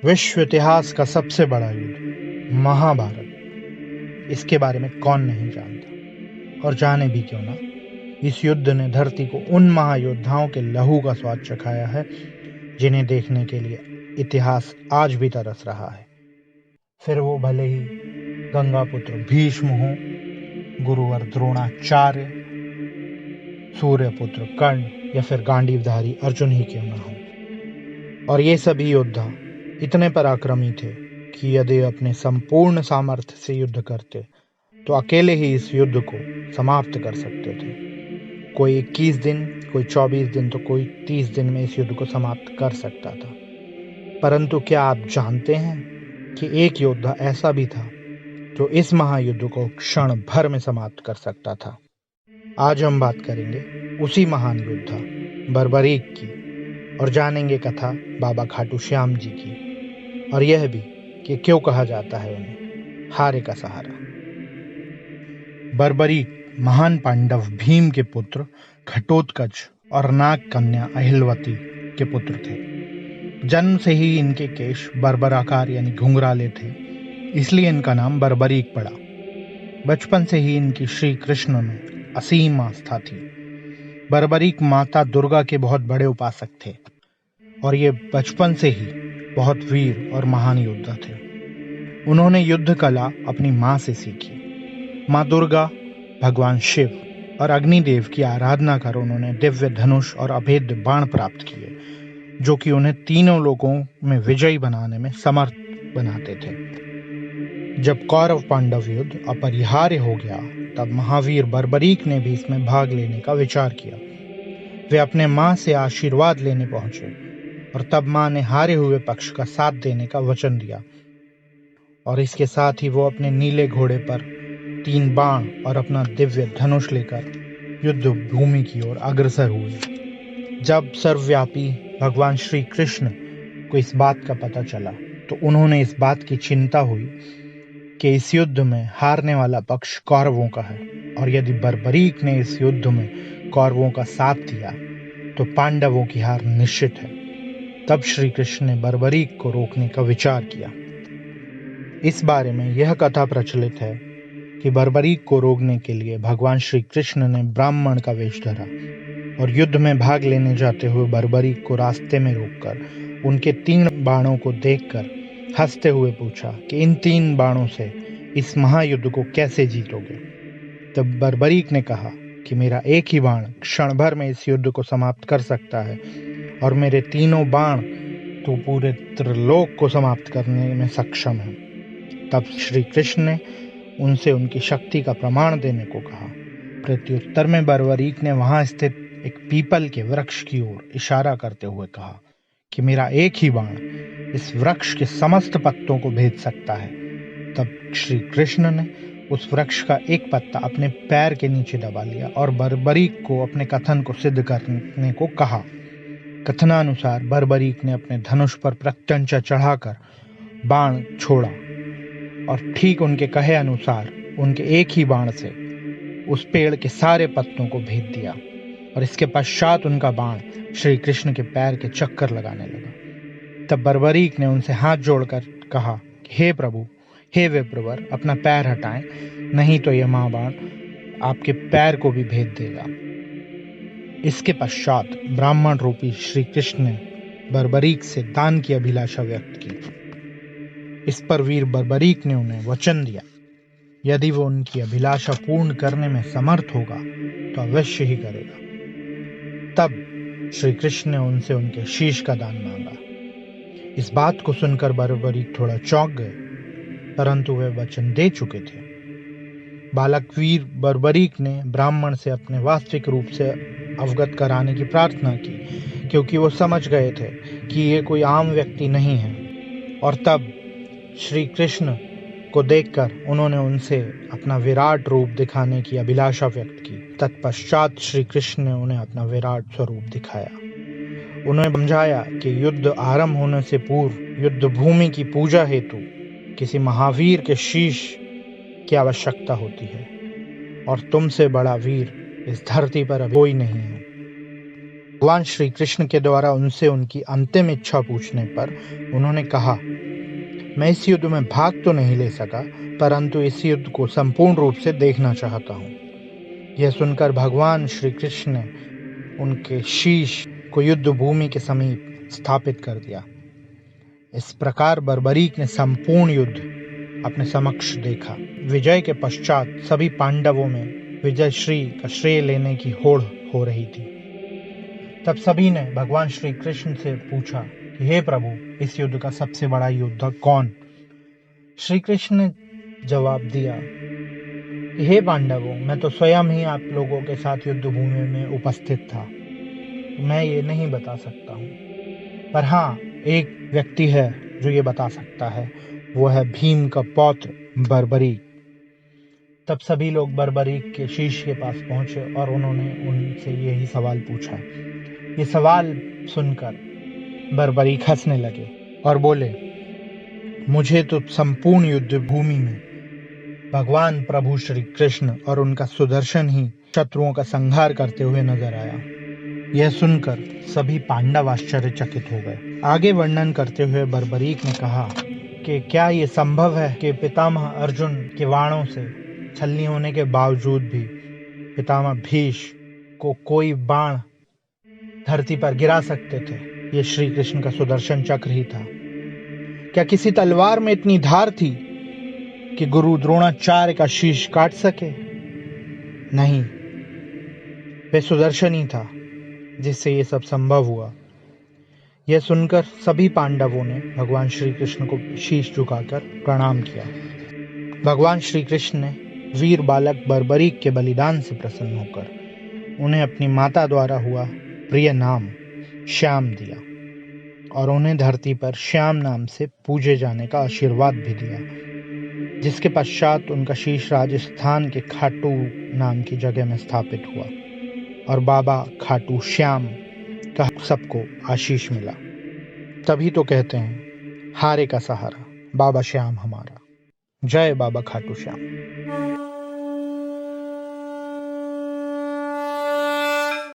विश्व इतिहास का सबसे बड़ा युद्ध महाभारत, इसके बारे में कौन नहीं जानता। और जाने भी क्यों ना, इस युद्ध ने धरती को उन महायोद्धाओं के लहू का स्वाद चखाया है जिन्हें देखने के लिए इतिहास आज भी तरस रहा है। फिर वो भले ही गंगापुत्र भीष्म हो, गुरुवर द्रोणाचार्य, सूर्यपुत्र कर्ण या फिर गांडीवधारी अर्जुन ही क्यों ना हो। और ये सभी योद्धा इतने पराक्रमी थे कि यदि अपने संपूर्ण सामर्थ्य से युद्ध करते तो अकेले ही इस युद्ध को समाप्त कर सकते थे। कोई 21 दिन, कोई 24 दिन, तो कोई 30 दिन में इस युद्ध को समाप्त कर सकता था। परंतु क्या आप जानते हैं कि एक योद्धा ऐसा भी था जो इस महायुद्ध को क्षण भर में समाप्त कर सकता था। आज हम बात करेंगे उसी महान योद्धा बर्बरीक की और जानेंगे कथा बाबा खाटू श्याम जी की, और यह भी कि क्यों कहा जाता है उन्हें हारे का सहारा। बर्बरीक महान पांडव भीम के पुत्र घटोत्कच और नाग कन्या अहिलवती के पुत्र थे। जन्म से ही इनके केश बर्बराकार यानी घुंघराले थे, इसलिए इनका नाम बर्बरीक पड़ा। बचपन से ही इनकी श्री कृष्ण में असीम आस्था थी। बर्बरीक माता दुर्गा के बहुत बड़े उपासक थे और ये बचपन से ही बहुत वीर और महान योद्धा थे। उन्होंने युद्ध कला अपनी माँ से सीखी। माँ दुर्गा, भगवान शिव और अग्निदेव की आराधना कर उन्होंने दिव्य धनुष और अभेद्य बाण प्राप्त किए, जो कि उन्हें तीनों लोगों में विजयी बनाने में समर्थ बनाते थे। जब कौरव पांडव युद्ध अपरिहार्य हो गया, तब महावीर बर्बरीक ने भी इसमें भाग लेने का विचार किया। वे अपने माँ से आशीर्वाद लेने पहुंचे और तब माँ ने हारे हुए पक्ष का साथ देने का वचन दिया, और इसके साथ ही वो अपने नीले घोड़े पर 3 बाण और अपना दिव्य धनुष लेकर युद्ध भूमि की ओर अग्रसर हुए। जब सर्वव्यापी भगवान श्री कृष्ण को इस बात का पता चला तो उन्होंने इस बात की चिंता हुई कि इस युद्ध में हारने वाला पक्ष कौरवों का है, और यदि बर्बरीक ने इस युद्ध में कौरवों का साथ दिया तो पांडवों की हार निश्चित है। तब श्री कृष्ण ने बर्बरीक को रोकने का विचार किया। इस बारे में यह कथा प्रचलित है कि बर्बरीक को रोकने के लिए भगवान श्री कृष्ण ने ब्राह्मण का वेश धरा और युद्ध में भाग लेने जाते हुए बर्बरीक को रास्ते में रोककर उनके 3 बाणों को देखकर हंसते हुए पूछा कि इन 3 बाणों से इस महायुद्ध को कैसे जीतोगे। तब बर्बरीक ने कहा कि मेरा एक ही बाण क्षण भर में इस युद्ध को समाप्त कर सकता है, और मेरे 3 बाण तो पूरे त्रिलोक को समाप्त करने में सक्षम है। तब श्री कृष्ण ने उनसे उनकी शक्ति का प्रमाण देने को कहा। प्रत्युत्तर में बर्बरीक ने वहां स्थित एक पीपल के वृक्ष की ओर इशारा करते हुए कहा कि मेरा एक ही बाण इस वृक्ष के समस्त पत्तों को भेद सकता है। तब श्री कृष्ण ने उस वृक्ष का एक पत्ता अपने पैर के नीचे दबा लिया और बर्बरीक को अपने कथन को सिद्ध करने को कहा। कथनानुसार बर्बरीक ने अपने धनुष पर प्रत्यंचा चढ़ाकर बाण छोड़ा और ठीक उनके कहे अनुसार उनके एक ही बाण से उस पेड़ के सारे पत्तों को भेद दिया, और इसके पश्चात उनका बाण श्री कृष्ण के पैर के चक्कर लगाने लगा। तब बर्बरीक ने उनसे हाथ जोड़कर कहा, हे प्रभु, हे विप्रवर, अपना पैर हटाएं, नहीं तो यह महाबाण आपके पैर को भी भेद देगा। इसके पश्चात ब्राह्मण रूपी श्री कृष्ण ने बर्बरीक से दान की अभिलाषा व्यक्त की। इस पर वीर बर्बरीक ने उन्हें वचन दिया, यदि वो उनकी अभिलाषा पूर्ण करने में समर्थ होगा तो अवश्य ही करेगा। तब श्री कृष्ण ने उनसे उनके शीश का दान मांगा। इस बात को सुनकर बर्बरीक थोड़ा चौंक गए, परंतु वे वचन दे चुके थे। बालक वीर बर्बरीक ने ब्राह्मण से अपने वास्तविक रूप से अवगत कराने की प्रार्थना की, क्योंकि वो समझ गए थे कि ये कोई आम व्यक्ति नहीं है। और तब श्री कृष्ण को देखकर उन्होंने उनसे अपना विराट रूप दिखाने की अभिलाषा व्यक्त की। तत्पश्चात श्री कृष्ण ने उन्हें अपना विराट स्वरूप दिखाया। उन्हें समझाया कि युद्ध आरंभ होने से पूर्व युद्ध भूमि की पूजा हेतु किसी महावीर के शीश की आवश्यकता होती है, और तुमसे बड़ा वीर इस धरती पर अभी कोई नहीं है। भगवान श्री कृष्ण के द्वारा उनसे उनकी अंतिम इच्छा पूछने पर उन्होंने कहा मैं इस युद्ध में भाग तो नहीं ले सका, परंतु इस युद्ध को संपूर्ण रूप से देखना चाहता हूँ। यह सुनकर भगवान श्री कृष्ण ने उनके शीश को युद्ध भूमि के समीप स्थापित कर दिया। इस प्रकार बर्बरीक ने संपूर्ण युद्ध अपने समक्ष देखा। विजय के पश्चात सभी पांडवों में विजय श्री का श्रेय लेने की होड़ हो रही थी। तब सभी ने भगवान श्री कृष्ण से पूछा कि हे प्रभु, इस युद्ध का सबसे बड़ा योद्धा कौन? श्री कृष्ण ने जवाब दिया कि हे पांडवों, मैं तो स्वयं ही आप लोगों के साथ युद्ध भूमि में उपस्थित था, मैं ये नहीं बता सकता हूँ। पर हाँ, एक व्यक्ति है जो ये बता सकता है, वो है भीम का पौत्र बर्बरीक। तब सभी लोग बर्बरीक के शीश के पास पहुंचे और उन्होंने उनसे यही सवाल पूछा। ये सवाल सुनकर बर्बरीक हंसने लगे और बोले, मुझे तो संपूर्ण युद्ध भूमि में भगवान प्रभु श्री कृष्ण और उनका सुदर्शन ही शत्रुओं का संहार करते हुए नजर आया। यह सुनकर सभी पांडव आश्चर्यचकित हो गए। आगे वर्णन करते हुए बर्बरीक ने कहा कि क्या ये संभव है कि पितामह अर्जुन के बाणों से छलनी होने के बावजूद भी पितामह भीष्म को कोई बाण धरती पर गिरा सकते थे? ये श्री कृष्ण का सुदर्शन चक्र ही था। क्या किसी तलवार में इतनी धार थी कि गुरु द्रोणाचार्य का शीश काट सके? नहीं, वे सुदर्शन ही था जिससे ये सब संभव हुआ। यह सुनकर सभी पांडवों ने भगवान श्री कृष्ण को शीश झुकाकर प्रणाम किया। भगवान श्री कृष्ण ने वीर बालक बर्बरीक के बलिदान से प्रसन्न होकर उन्हें अपनी माता द्वारा हुआ प्रिय नाम श्याम दिया और उन्हें धरती पर श्याम नाम से पूजे जाने का आशीर्वाद भी दिया, जिसके पश्चात उनका शीश राजस्थान के खाटू नाम की जगह में स्थापित हुआ और बाबा खाटू श्याम का सबको आशीष मिला। तभी तो कहते हैं, हारे का सहारा बाबा श्याम हमारा। जय बाबा खाटू श्याम।